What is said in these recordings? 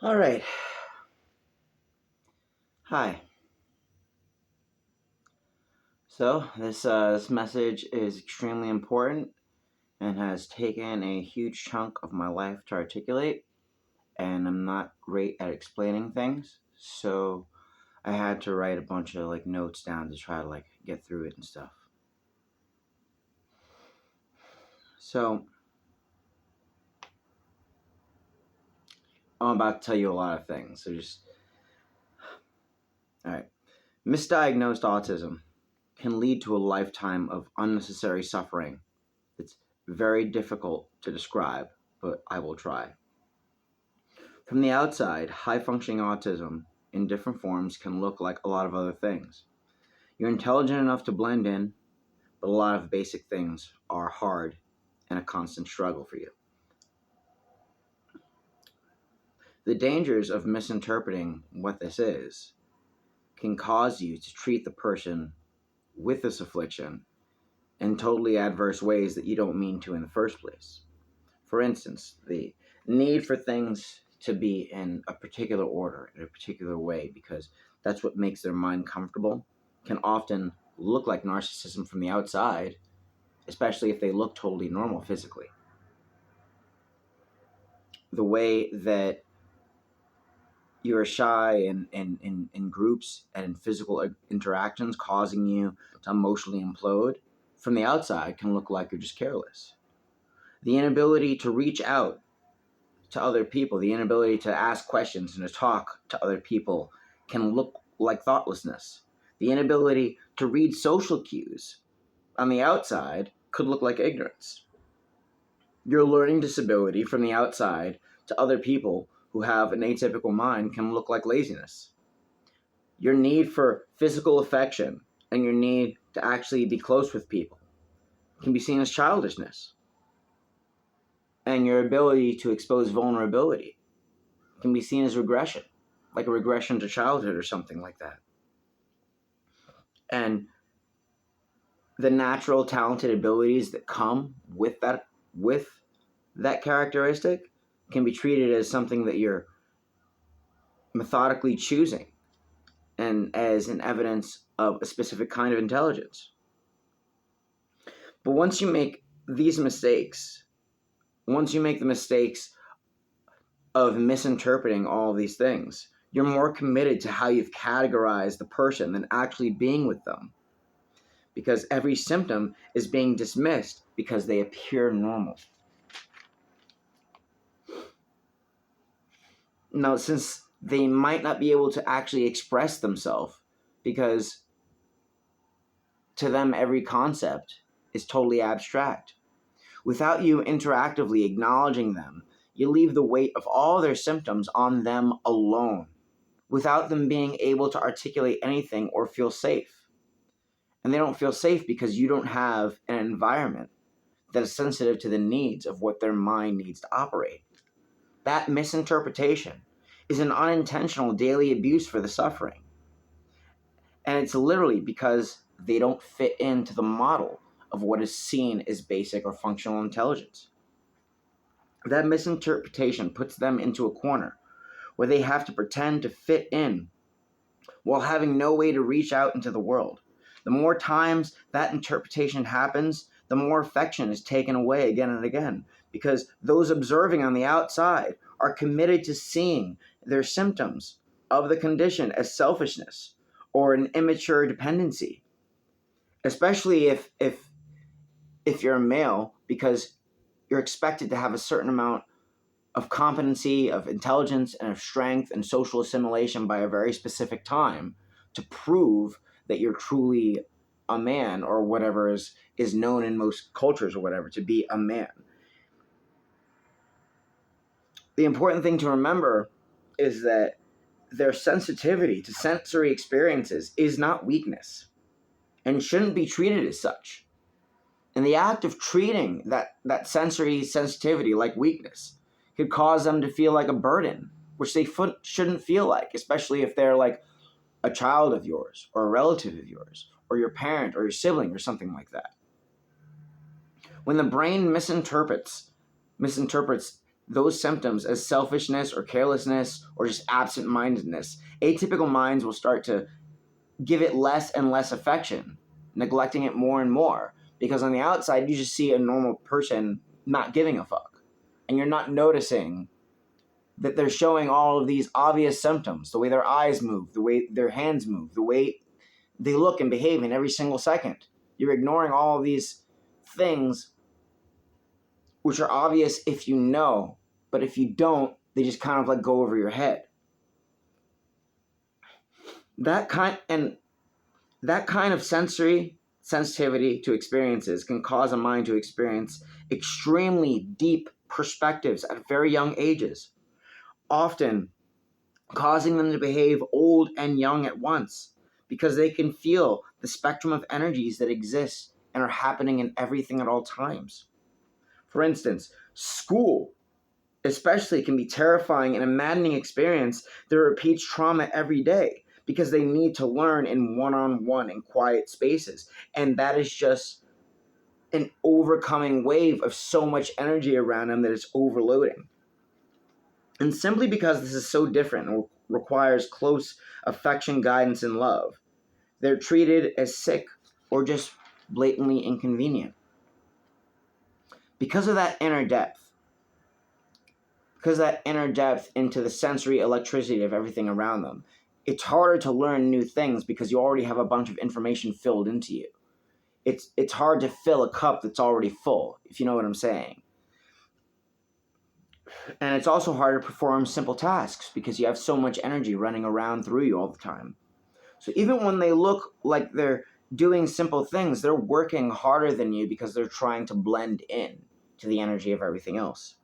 All right. Hi. So this message is extremely important and has taken a huge chunk of my life to articulate, and I'm not great at explaining things, so I had to write a bunch of notes down to try to get through it and stuff. So I'm about to tell you a lot of things. So just all right. Misdiagnosed autism can lead to a lifetime of unnecessary suffering. It's very difficult to describe, but I will try. From the outside, high functioning autism in different forms can look like a lot of other things. You're intelligent enough to blend in, but a lot of basic things are hard and a constant struggle for you. The dangers of misinterpreting what this is can cause you to treat the person with this affliction in totally adverse ways that you don't mean to in the first place. For instance, the need for things to be in a particular order, in a particular way, because that's what makes their mind comfortable, can often look like narcissism from the outside, especially if they look totally normal physically. The way that you're shy in groups and in physical interactions, causing you to emotionally implode, from the outside can look like you're just careless. The inability to reach out to other people, the inability to ask questions and to talk to other people can look like thoughtlessness. The inability to read social cues on the outside could look like ignorance. Your learning disability from the outside to other people who have an atypical mind can look like laziness. Your need for physical affection and your need to actually be close with people can be seen as childishness. And your ability to expose vulnerability can be seen as regression, like a regression to childhood or something like that. And the natural talented abilities that come with that characteristic can be treated as something that you're methodically choosing and as an evidence of a specific kind of intelligence. But once you make these mistakes, once you make the mistakes of misinterpreting all of these things, you're more committed to how you've categorized the person than actually being with them. Because every symptom is being dismissed because they appear normal. Now, since they might not be able to actually express themselves, because to them every concept is totally abstract, without you interactively acknowledging them, you leave the weight of all their symptoms on them alone, without them being able to articulate anything or feel safe. And they don't feel safe because you don't have an environment that is sensitive to the needs of what their mind needs to operate. That misinterpretation is an unintentional daily abuse for the suffering. And it's literally because they don't fit into the model of what is seen as basic or functional intelligence. That misinterpretation puts them into a corner where they have to pretend to fit in while having no way to reach out into the world. The more times that interpretation happens, the more affection is taken away again and again, because those observing on the outside are committed to seeing their symptoms of the condition as selfishness or an immature dependency, especially if you're a male, because you're expected to have a certain amount of competency, of intelligence, and of strength and social assimilation by a very specific time to prove that you're truly a man, or whatever is known in most cultures or whatever to be a man. The important thing to remember is that their sensitivity to sensory experiences is not weakness and shouldn't be treated as such. And the act of treating that sensory sensitivity like weakness could cause them to feel like a burden, which they shouldn't feel like, especially if they're like a child of yours or a relative of yours or your parent or your sibling or something like that. When the brain misinterprets those symptoms as selfishness or carelessness or just absent-mindedness, atypical minds will start to give it less and less affection, neglecting it more and more. Because on the outside, you just see a normal person not giving a fuck. And you're not noticing that they're showing all of these obvious symptoms, the way their eyes move, the way their hands move, the way they look and behave in every single second. You're ignoring all of these things which are obvious if you know, but if you don't, they just kind of like go over your head. That kind of sensitivity to experiences can cause a mind to experience extremely deep perspectives at very young ages, often causing them to behave old and young at once, because they can feel the spectrum of energies that exist and are happening in everything at all times. For instance, school especially can be terrifying and a maddening experience that repeats trauma every day, because they need to learn in one-on-one in quiet spaces. And that is just an overcoming wave of so much energy around them that it's overloading. And simply because this is so different and requires close affection, guidance, and love, they're treated as sick or just blatantly inconvenient. Because of that inner depth into the sensory electricity of everything around them, it's harder to learn new things because you already have a bunch of information filled into you. It's hard to fill a cup that's already full, if you know what I'm saying. And it's also hard to perform simple tasks because you have so much energy running around through you all the time. So even when they look like they're doing simple things, they're working harder than you because they're trying to blend in to the energy of everything else.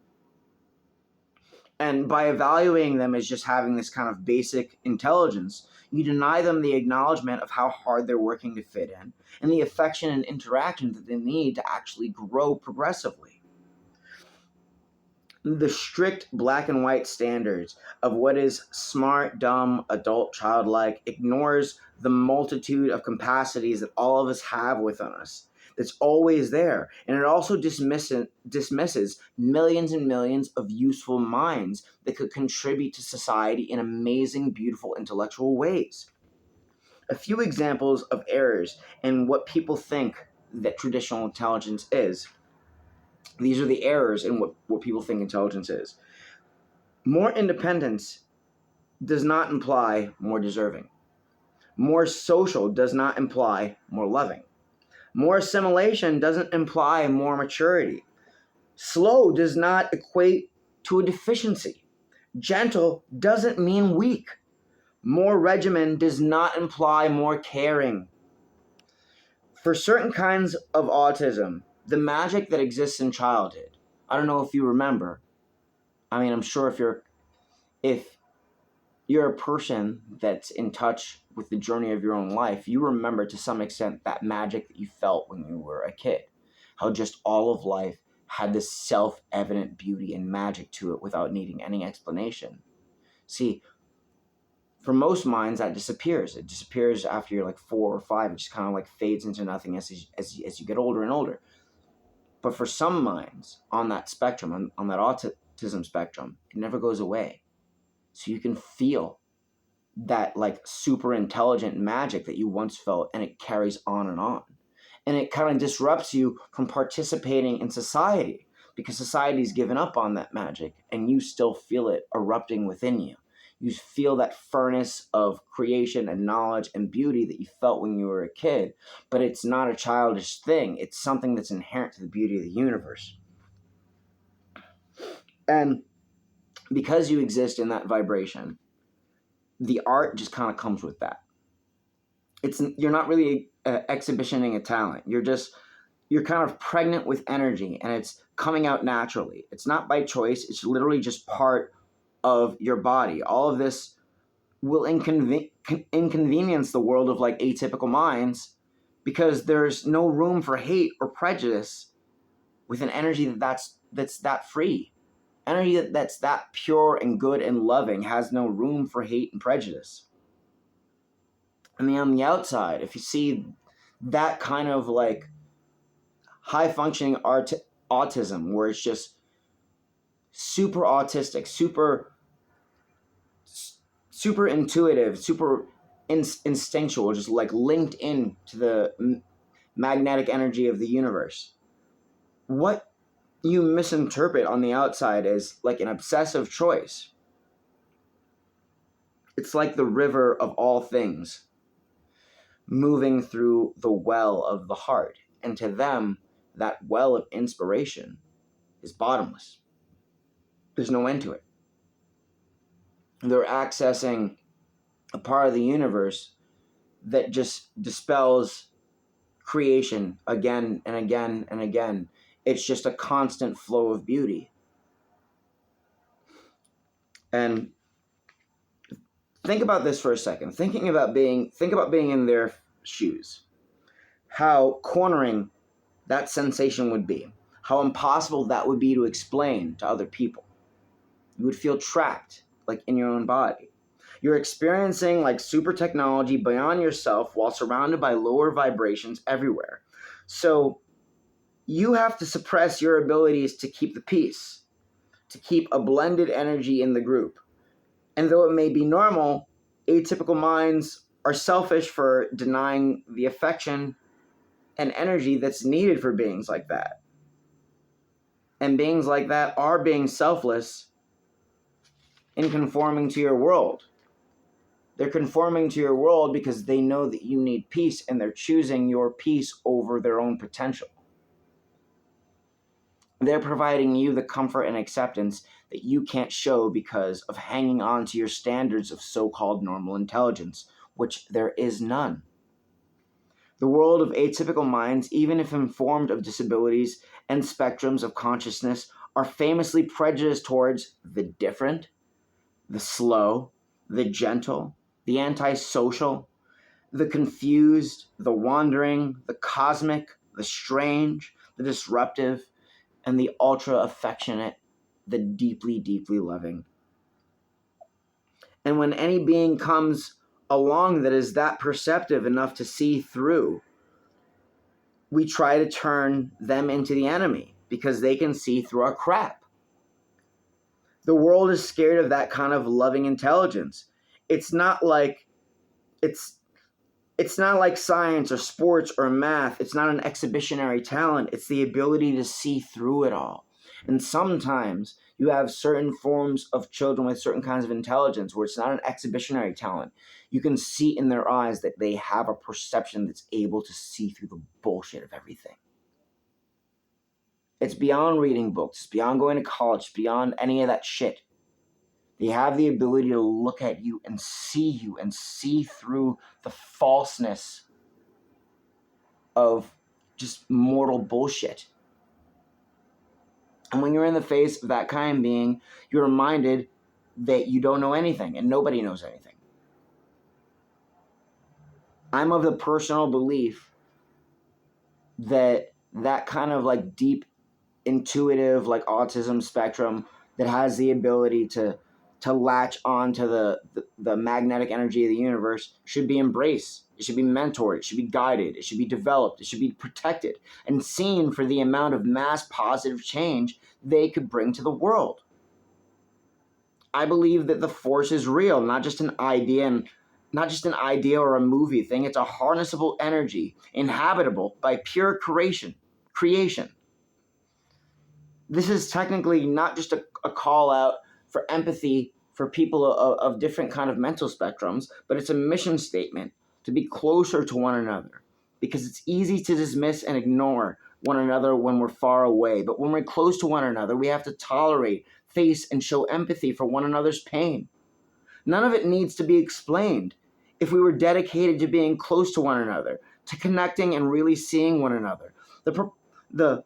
And by evaluating them as just having this kind of basic intelligence, you deny them the acknowledgement of how hard they're working to fit in and the affection and interaction that they need to actually grow progressively. The strict black and white standards of what is smart, dumb, adult, childlike ignores the multitude of capacities that all of us have within us. That's always there. And it also dismisses millions and millions of useful minds that could contribute to society in amazing, beautiful, intellectual ways. A few examples of errors in what people think that traditional intelligence is. These are the errors in what people think intelligence is. More independence does not imply more deserving. More social does not imply more loving. More assimilation doesn't imply more maturity. Slow does not equate to a deficiency. Gentle doesn't mean weak. More regimen does not imply more caring. For certain kinds of autism, the magic that exists in childhood, I don't know if you remember. I mean, I'm sure if you're a person that's in touch with the journey of your own life, you remember to some extent that magic that you felt when you were a kid. How just all of life had this self-evident beauty and magic to it without needing any explanation. See, for most minds, that disappears. It disappears after you're like 4 or 5. It just kind of like fades into nothing as you get older and older. But for some minds on that spectrum, on that autism spectrum, it never goes away. So you can feel that like super intelligent magic that you once felt, and it carries on. And it kind of disrupts you from participating in society because society's given up on that magic and you still feel it erupting within you. You feel that furnace of creation and knowledge and beauty that you felt when you were a kid, but it's not a childish thing. It's something that's inherent to the beauty of the universe. And because you exist in that vibration, the art just kind of comes with that. You're not really exhibitioning a talent. You're kind of pregnant with energy, and it's coming out naturally. It's not by choice. It's literally just part of your body. All of this will inconvenience the world of like atypical minds because there's no room for hate or prejudice with an energy that's that free. Energy that's that pure and good and loving has no room for hate and prejudice. I mean, on the outside, if you see that kind of like high functioning autism where it's just super autistic, super intuitive, super instinctual, just like linked in to the magnetic energy of the universe. What you misinterpret on the outside is like an obsessive choice. It's like the river of all things moving through the well of the heart. And to them, that well of inspiration is bottomless. There's no end to it. They're accessing a part of the universe that just dispels creation again and again and again. It's just a constant flow of beauty. And think about this for a second. Think about being in their shoes. How cornering that sensation would be. How impossible that would be to explain to other people. You would feel trapped, like in your own body. You're experiencing like super technology beyond yourself while surrounded by lower vibrations everywhere. So you have to suppress your abilities to keep the peace, to keep a blended energy in the group. And though it may be normal, atypical minds are selfish for denying the affection and energy that's needed for beings like that. And beings like that are being selfless in conforming to your world. They're conforming to your world because they know that you need peace, and they're choosing your peace over their own potential. They're providing you the comfort and acceptance that you can't show because of hanging on to your standards of so-called normal intelligence, which there is none. The world of atypical minds, even if informed of disabilities and spectrums of consciousness, are famously prejudiced towards the different, the slow, the gentle, the antisocial, the confused, the wandering, the cosmic, the strange, the disruptive, and the ultra-affectionate, the deeply, deeply loving. And when any being comes along that is that perceptive enough to see through, we try to turn them into the enemy because they can see through our crap. The world is scared of that kind of loving intelligence. It's not like science or sports or math. It's not an exhibitionary talent. It's the ability to see through it all. And sometimes you have certain forms of children with certain kinds of intelligence where it's not an exhibitionary talent. You can see in their eyes that they have a perception that's able to see through the bullshit of everything. It's beyond reading books. It's beyond going to college. It's beyond any of that shit. They have the ability to look at you and see through the falseness of just mortal bullshit. And when you're in the face of that kind of being, you're reminded that you don't know anything and nobody knows anything. I'm of the personal belief that kind of like deep, intuitive, like autism spectrum that has the ability to latch on to the magnetic energy of the universe should be embraced. It should be mentored. It should be guided. It should be developed. It should be protected and seen for the amount of mass positive change they could bring to the world. I believe that the force is real, not just an idea or a movie thing. It's a harnessable energy, inhabitable by pure creation. This is technically not just a call out for empathy for people of different kind of mental spectrums, but it's a mission statement to be closer to one another, because it's easy to dismiss and ignore one another when we're far away. But when we're close to one another, we have to tolerate, face, and show empathy for one another's pain. None of it needs to be explained if we were dedicated to being close to one another, to connecting and really seeing one another. The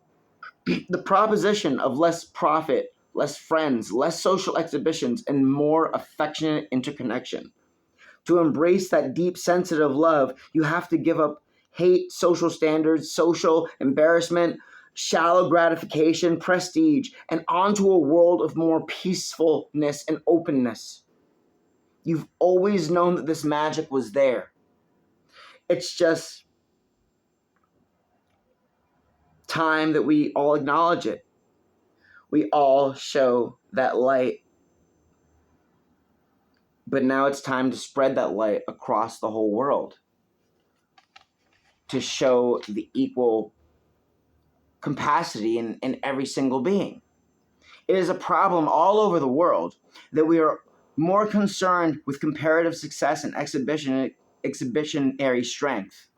proposition of less profit, less friends, less social exhibitions, and more affectionate interconnection. To embrace that deep, sensitive love, you have to give up hate, social standards, social embarrassment, shallow gratification, prestige, and onto a world of more peacefulness and openness. You've always known that this magic was there. It's just time that we all acknowledge it. We all show that light. But now it's time to spread that light across the whole world, to show the equal capacity in every single being. It is a problem all over the world that we are more concerned with comparative success and exhibitionary strength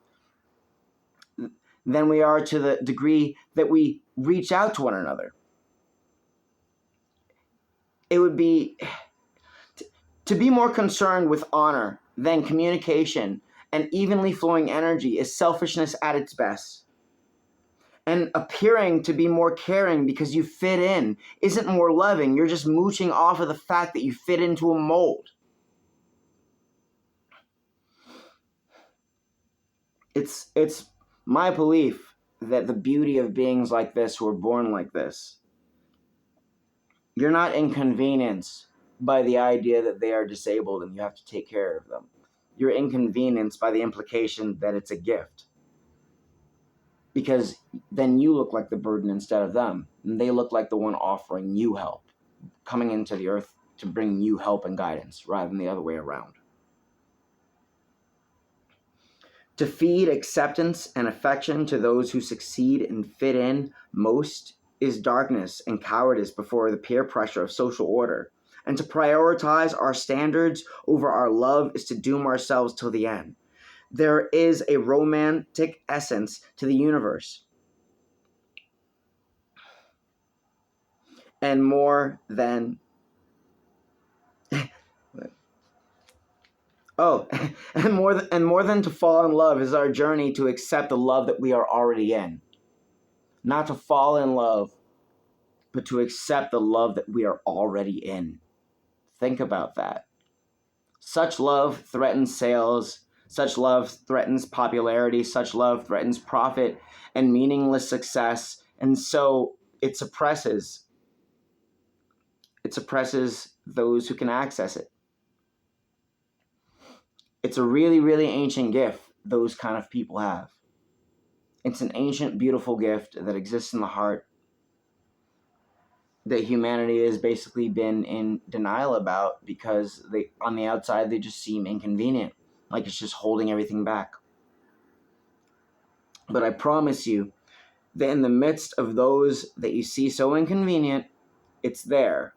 than we are to the degree that we reach out to one another. It would be to be more concerned with honor than communication and evenly flowing energy is selfishness at its best. And appearing to be more caring because you fit in isn't more loving. You're just mooching off of the fact that you fit into a mold. It's my belief that the beauty of beings like this who are born like this, you're not inconvenienced by the idea that they are disabled and you have to take care of them. You're inconvenienced by the implication that it's a gift. Because then you look like the burden instead of them. And they look like the one offering you help, coming into the earth to bring you help and guidance rather than the other way around. To feed acceptance and affection to those who succeed and fit in most is darkness and cowardice before the peer pressure of social order. And to prioritize our standards over our love is to doom ourselves till the end. There is a romantic essence to the universe. And more than and more than to fall in love is our journey to accept the love that we are already in. Not to fall in love, but to accept the love that we are already in. Think about that. Such love threatens sales. Such love threatens popularity. Such love threatens profit and meaningless success. And so it suppresses those who can access it. It's a really, really ancient gift those kind of people have. It's an ancient, beautiful gift that exists in the heart that humanity has basically been in denial about because on the outside they just seem inconvenient, like it's just holding everything back. But I promise you that in the midst of those that you see so inconvenient, it's there.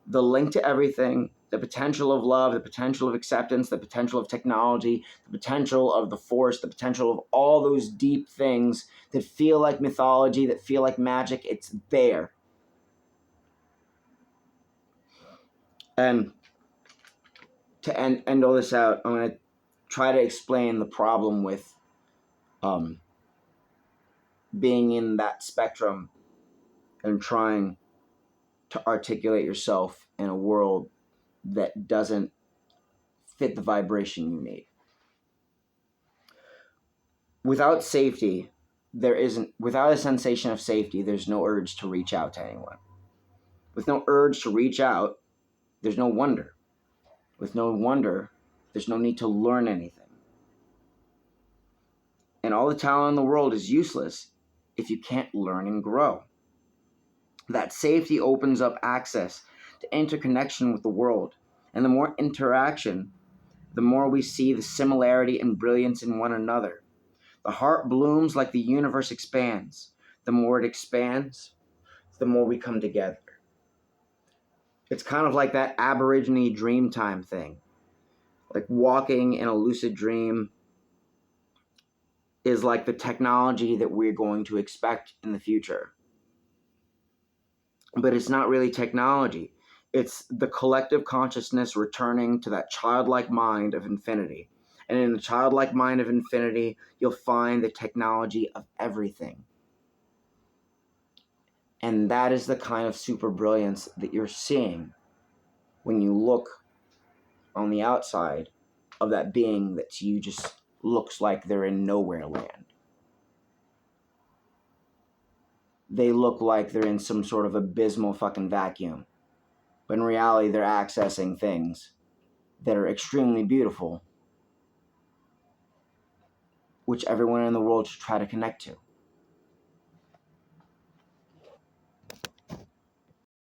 The link to everything, the potential of love, the potential of acceptance, the potential of technology, the potential of the force, the potential of all those deep things that feel like mythology, that feel like magic, it's there. And to end all this out, I'm going to try to explain the problem with being in that spectrum and trying to articulate yourself in a world that doesn't fit the vibration you need. Without safety, without a sensation of safety, there's no urge to reach out to anyone. With no urge to reach out, there's no wonder. With no wonder, there's no need to learn anything. And all the talent in the world is useless if you can't learn and grow. That safety opens up access to interconnection with the world. And the more interaction, the more we see the similarity and brilliance in one another. The heart blooms like the universe expands. The more it expands, the more we come together. It's kind of like that Aborigine dreamtime thing. Like walking in a lucid dream is like the technology that we're going to expect in the future. But it's not really technology. It's the collective consciousness returning to that childlike mind of infinity. And in the childlike mind of infinity, you'll find the technology of everything. And that is the kind of super brilliance that you're seeing when you look on the outside of that being that to you just looks like they're in nowhere land. They look like they're in some sort of abysmal fucking vacuum. But in reality, they're accessing things that are extremely beautiful, which everyone in the world should try to connect to.